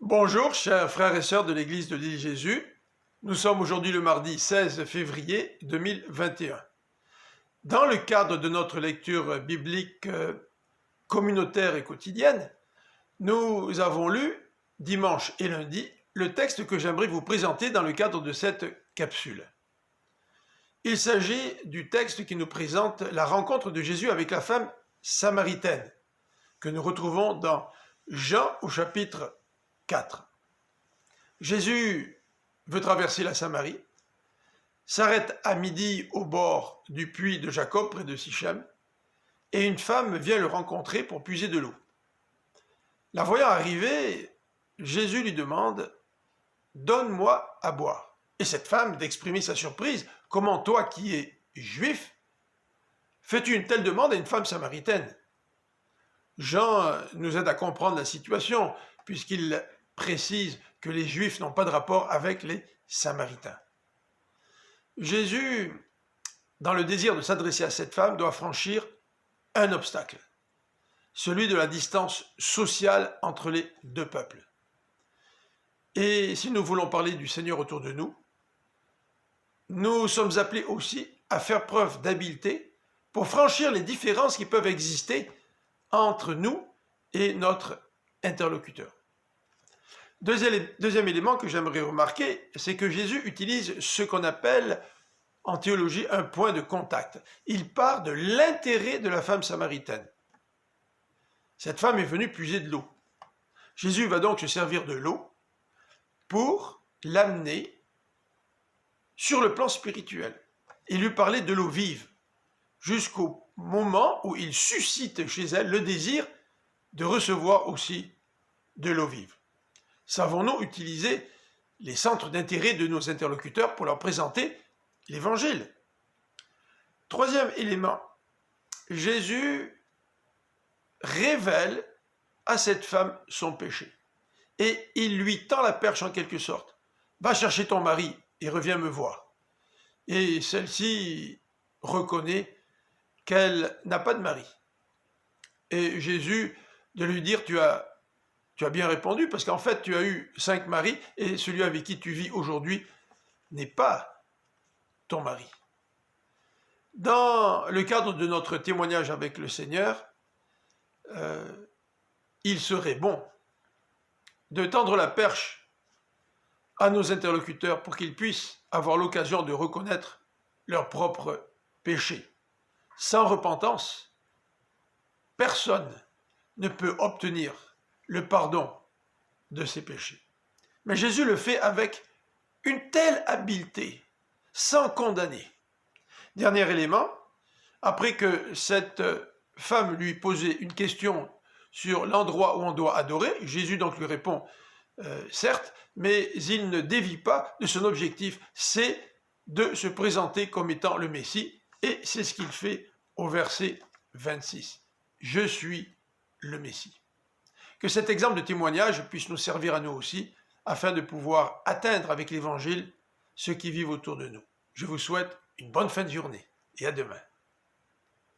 Bonjour, chers frères et sœurs de l'Église de l'île Jésus. Nous sommes aujourd'hui le mardi 16 février 2021. Dans le cadre de notre lecture biblique communautaire et quotidienne, nous avons lu, dimanche et lundi, le texte que j'aimerais vous présenter dans le cadre de cette capsule. Il s'agit du texte qui nous présente la rencontre de Jésus avec la femme samaritaine, que nous retrouvons dans Jean au chapitre 4. Jésus veut traverser la Samarie, s'arrête à midi au bord du puits de Jacob près de Sichem, et une femme vient le rencontrer pour puiser de l'eau. La voyant arriver, Jésus lui demande « Donne-moi à boire ». Et cette femme d'exprimer sa surprise « Comment toi qui es juif, fais-tu une telle demande à une femme samaritaine ?» Jean nous aide à comprendre la situation, puisqu'il précise que les Juifs n'ont pas de rapport avec les Samaritains. Jésus, dans le désir de s'adresser à cette femme, doit franchir un obstacle, celui de la distance sociale entre les deux peuples. Et si nous voulons parler du Seigneur autour de nous, nous sommes appelés aussi à faire preuve d'habileté pour franchir les différences qui peuvent exister entre nous et notre interlocuteur. Deuxième élément que j'aimerais remarquer, c'est que Jésus utilise ce qu'on appelle en théologie un point de contact. Il part de l'intérêt de la femme samaritaine. Cette femme est venue puiser de l'eau. Jésus va donc se servir de l'eau pour l'amener sur le plan spirituel et lui parler de l'eau vive, jusqu'au moment où il suscite chez elle le désir de recevoir aussi de l'eau vive. Savons-nous utiliser les centres d'intérêt de nos interlocuteurs pour leur présenter l'Évangile? Troisième élément, Jésus révèle à cette femme son péché. Et il lui tend la perche en quelque sorte. Va chercher ton mari et reviens me voir. Et celle-ci reconnaît qu'elle n'a pas de mari. Et Jésus de lui dire, tu as bien répondu, parce qu'en fait, tu as eu 5 maris, et celui avec qui tu vis aujourd'hui n'est pas ton mari. Dans le cadre de notre témoignage avec le Seigneur, il serait bon de tendre la perche à nos interlocuteurs pour qu'ils puissent avoir l'occasion de reconnaître leurs propres péchés. Sans repentance, personne ne peut obtenir le pardon de ses péchés. Mais Jésus le fait avec une telle habileté, sans condamner. Dernier élément, après que cette femme lui posait une question sur l'endroit où on doit adorer, Jésus donc lui répond certes, mais il ne dévie pas de son objectif, c'est de se présenter comme étant le Messie, et c'est ce qu'il fait au verset 26. Je suis le Messie. Que cet exemple de témoignage puisse nous servir à nous aussi, afin de pouvoir atteindre avec l'Évangile ceux qui vivent autour de nous. Je vous souhaite une bonne fin de journée et à demain.